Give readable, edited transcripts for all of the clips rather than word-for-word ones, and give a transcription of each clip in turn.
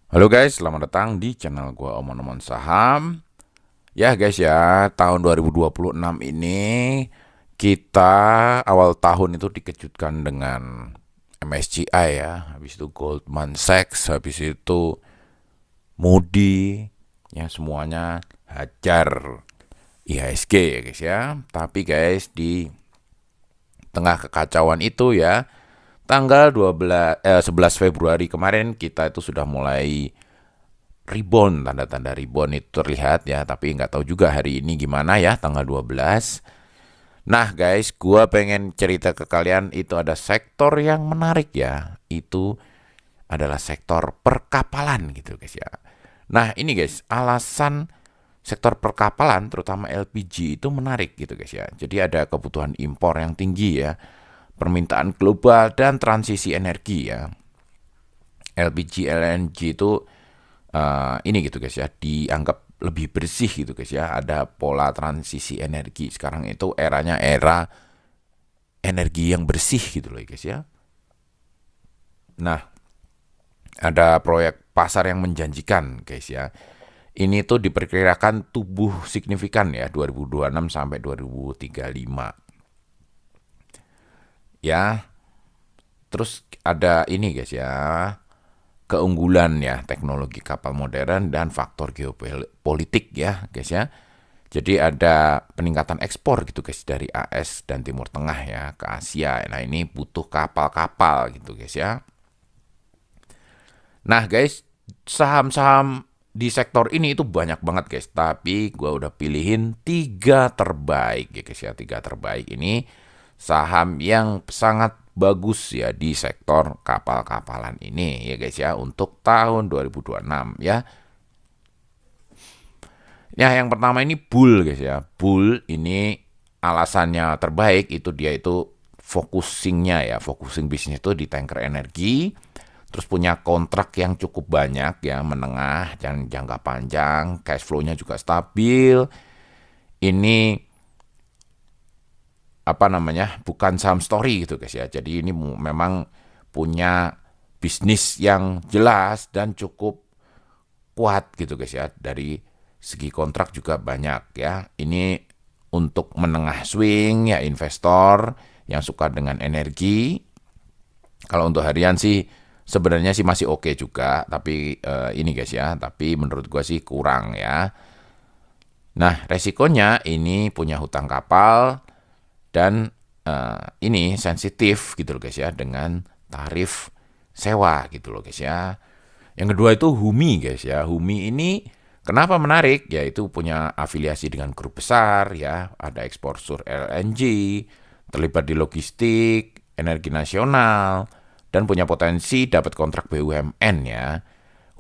Halo guys, selamat datang di channel gua Omon-Omon Saham. Ya guys ya, tahun 2026 ini kita awal tahun itu dikejutkan dengan MSCI ya, habis itu Goldman Sachs, habis itu Moody, ya semuanya hajar IHSG ya guys ya. Tapi guys di tengah kekacauan itu ya, tanggal 11 Februari kemarin kita itu sudah mulai rebound, tanda-tanda rebound itu terlihat ya, tapi nggak tahu juga hari ini gimana ya tanggal 12. Nah guys, gua pengen cerita ke kalian, itu ada sektor yang menarik ya, itu adalah sektor perkapalan gitu guys ya. Nah ini guys, alasan sektor perkapalan terutama LPG itu menarik gitu guys ya. Jadi ada kebutuhan impor yang tinggi ya, permintaan global dan transisi energi ya. LPG, LNG itu ini gitu guys ya, dianggap lebih bersih gitu guys ya. Ada pola transisi energi sekarang, itu eranya era energi yang bersih gitu loh guys ya. Nah, ada proyek pasar yang menjanjikan guys ya. Ini tuh diperkirakan tumbuh signifikan ya 2026 sampai 2035. Ya, terus ada ini guys ya, keunggulan ya teknologi kapal modern dan faktor geopolitik ya guys ya. Jadi ada peningkatan ekspor gitu guys dari AS dan Timur Tengah ya ke Asia. Nah ini butuh kapal-kapal gitu guys ya. Nah guys, saham-saham di sektor ini itu banyak banget guys. Tapi gue udah pilihin 3 terbaik ya guys ya. 3 terbaik ini saham yang sangat bagus ya di sektor kapal-kapalan ini ya guys ya, untuk tahun 2026 ya. Ya, yang pertama ini Bull guys ya. Bull ini alasannya terbaik itu dia itu focusingnya ya, focusing bisnis itu di tanker energi, terus punya kontrak yang cukup banyak ya, menengah dan jangka panjang, cash flow-nya juga stabil. Ini apa namanya, bukan saham story gitu guys ya. Jadi ini memang punya bisnis yang jelas dan cukup kuat gitu guys ya. Dari segi kontrak juga banyak ya. Ini untuk menengah swing ya, investor yang suka dengan energi. Kalau untuk harian sih sebenarnya sih masih oke juga, tapi ini guys ya, tapi menurut gua sih kurang ya. Nah, resikonya ini punya hutang kapal dan ini sensitif gitu loh guys ya dengan tarif sewa gitu loh guys ya. Yang kedua itu Humi guys ya. Humi ini kenapa menarik? Yaitu punya afiliasi dengan grup besar ya, ada ekspor LNG, terlibat di logistik, energi nasional, dan punya potensi dapat kontrak BUMN ya.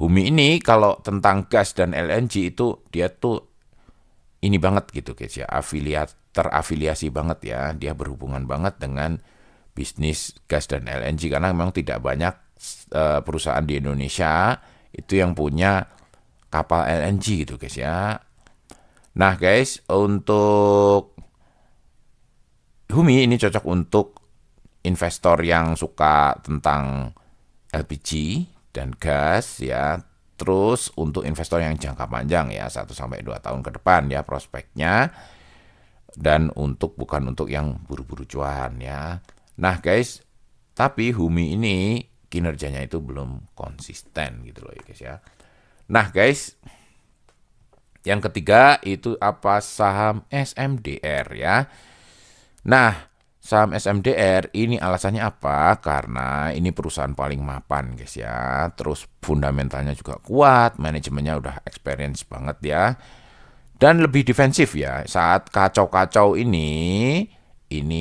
Humi ini kalau tentang gas dan LNG itu dia tuh ini banget gitu guys ya, terafiliasi banget ya, dia berhubungan banget dengan bisnis gas dan LNG karena memang tidak banyak perusahaan di Indonesia itu yang punya kapal LNG gitu guys ya. Nah guys, untuk Humi ini cocok untuk investor yang suka tentang LPG dan gas ya. Terus untuk investor yang jangka panjang ya, 1 sampai 2 tahun ke depan ya prospeknya. Dan bukan untuk yang buru-buru cuan ya. Nah guys, tapi Humi ini kinerjanya itu belum konsisten gitu loh ya guys ya. Nah guys, yang ketiga itu apa, saham SMDR ya. Nah, saham SMDR ini alasannya apa? Karena ini perusahaan paling mapan guys ya. Terus fundamentalnya juga kuat, manajemennya udah experience banget ya. Dan lebih defensif ya. Saat kacau-kacau ini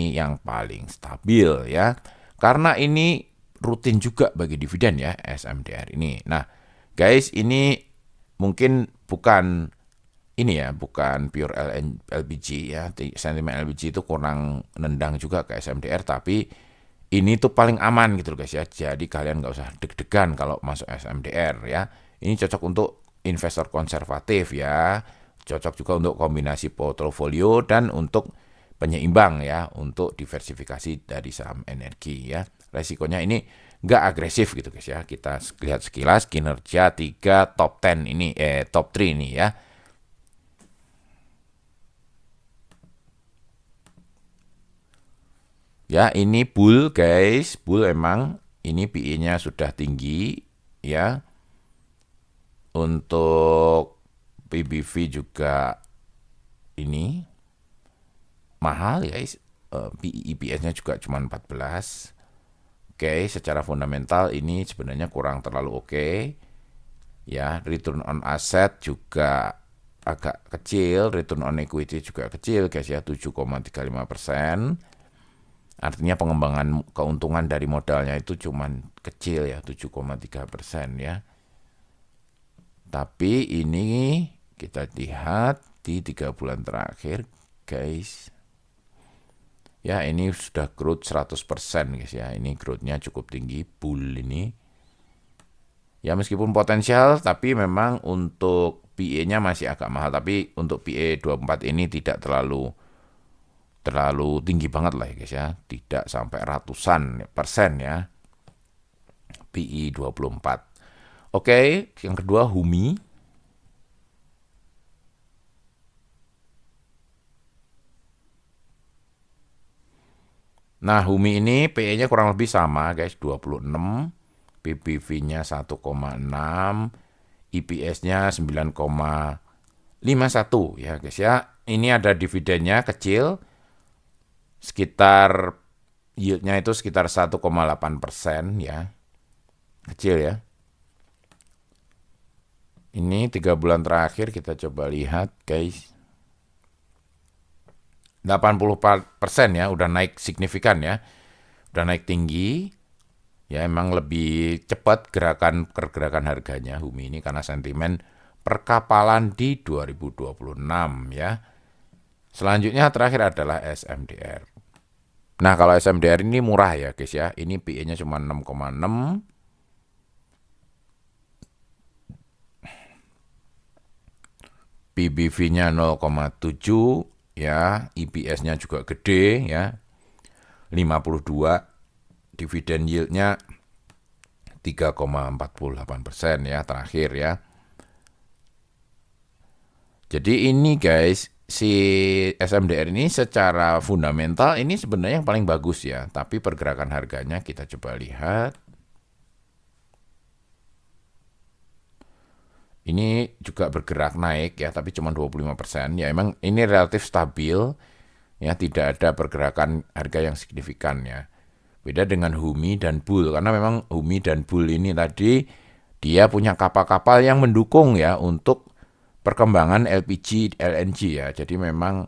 yang paling stabil ya. Karena ini rutin juga bagi dividen ya SMDR ini. Nah, guys, ini mungkin bukan ini ya, bukan pure LPG ya. Sentimen LPG itu kurang nendang juga ke SMDR, tapi ini tuh paling aman gitu loh guys ya. Jadi kalian nggak usah deg-degan kalau masuk SMDR ya. Ini cocok untuk investor konservatif ya. Cocok juga untuk kombinasi portofolio dan untuk penyeimbang ya, untuk diversifikasi dari saham energi ya. Resikonya ini nggak agresif gitu guys ya. Kita lihat sekilas kinerja 3 top 10 ini, top 3 ini ya. Ya, ini bull guys, bull emang ini PE-nya sudah tinggi ya. Untuk PBV juga ini mahal guys. EPS-nya juga cuma 14. Oke, secara fundamental ini sebenarnya kurang terlalu oke. Ya, return on asset juga agak kecil, return on equity juga kecil guys ya, 7,35%. Artinya pengembangan keuntungan dari modalnya itu cuman kecil ya, 7,3% ya. Tapi ini kita lihat di 3 bulan terakhir guys. Ya, ini sudah growth 100% guys ya. Ini growth-nya cukup tinggi, bull ini. Ya, meskipun potensial, tapi memang untuk PE-nya masih agak mahal. Tapi untuk PE 24 ini tidak terlalu tinggi banget lah ya guys ya. Tidak sampai ratusan persen ya. PE 24. Oke, yang kedua Humi. Nah, Humi ini PE-nya kurang lebih sama guys, 26. PBV-nya 1,6. EPS-nya 9,51 ya guys ya. Ini ada dividennya kecil. Sekitar yield-nya itu sekitar 1,8% ya. Kecil ya. Ini 3 bulan terakhir kita coba lihat guys. 80% ya, udah naik signifikan ya. Udah naik tinggi. Ya emang lebih cepat pergerakan harganya Humi ini karena sentimen perkapalan di 2026 ya. Selanjutnya terakhir adalah SMDR. Nah, kalau SMDR ini murah ya guys ya. Ini PE-nya cuma 6,6. PBV-nya 0,7 ya, EPS-nya juga gede ya. 52. Dividen yield-nya 3,48% ya terakhir ya. Jadi ini guys, si SMDR ini secara fundamental ini sebenarnya yang paling bagus ya. Tapi pergerakan harganya kita coba lihat. Ini juga bergerak naik ya, tapi cuma 25%. Ya emang ini relatif stabil ya, tidak ada pergerakan harga yang signifikan ya. Beda dengan Humi dan Bull, karena memang Humi dan Bull ini tadi dia punya kapal-kapal yang mendukung ya untuk perkembangan LPG, LNG ya. Jadi memang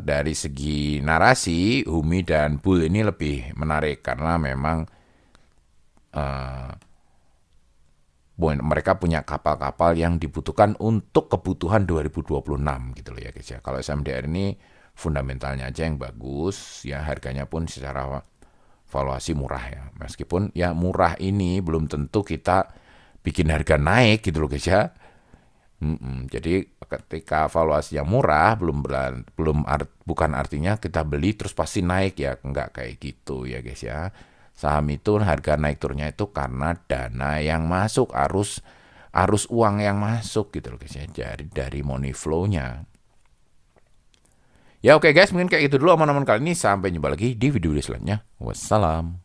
dari segi narasi Humi dan Bull ini lebih menarik karena memang mereka punya kapal-kapal yang dibutuhkan untuk kebutuhan 2026 gitu loh ya guys ya. Kalau SMDR ini fundamentalnya aja yang bagus ya, harganya pun secara valuasi murah ya. Meskipun ya murah ini belum tentu kita bikin harga naik gitu loh guys ya. Jadi ketika valuasi yang murah bukan artinya kita beli terus pasti naik ya, enggak kayak gitu ya guys ya. Saham itu harga naik turunnya itu karena dana yang masuk, arus uang yang masuk gitu loh guys ya, dari money flow-nya. Ya oke guys, mungkin kayak gitu dulu omongan kali ini. Sampai jumpa lagi di video selanjutnya. Wassalam.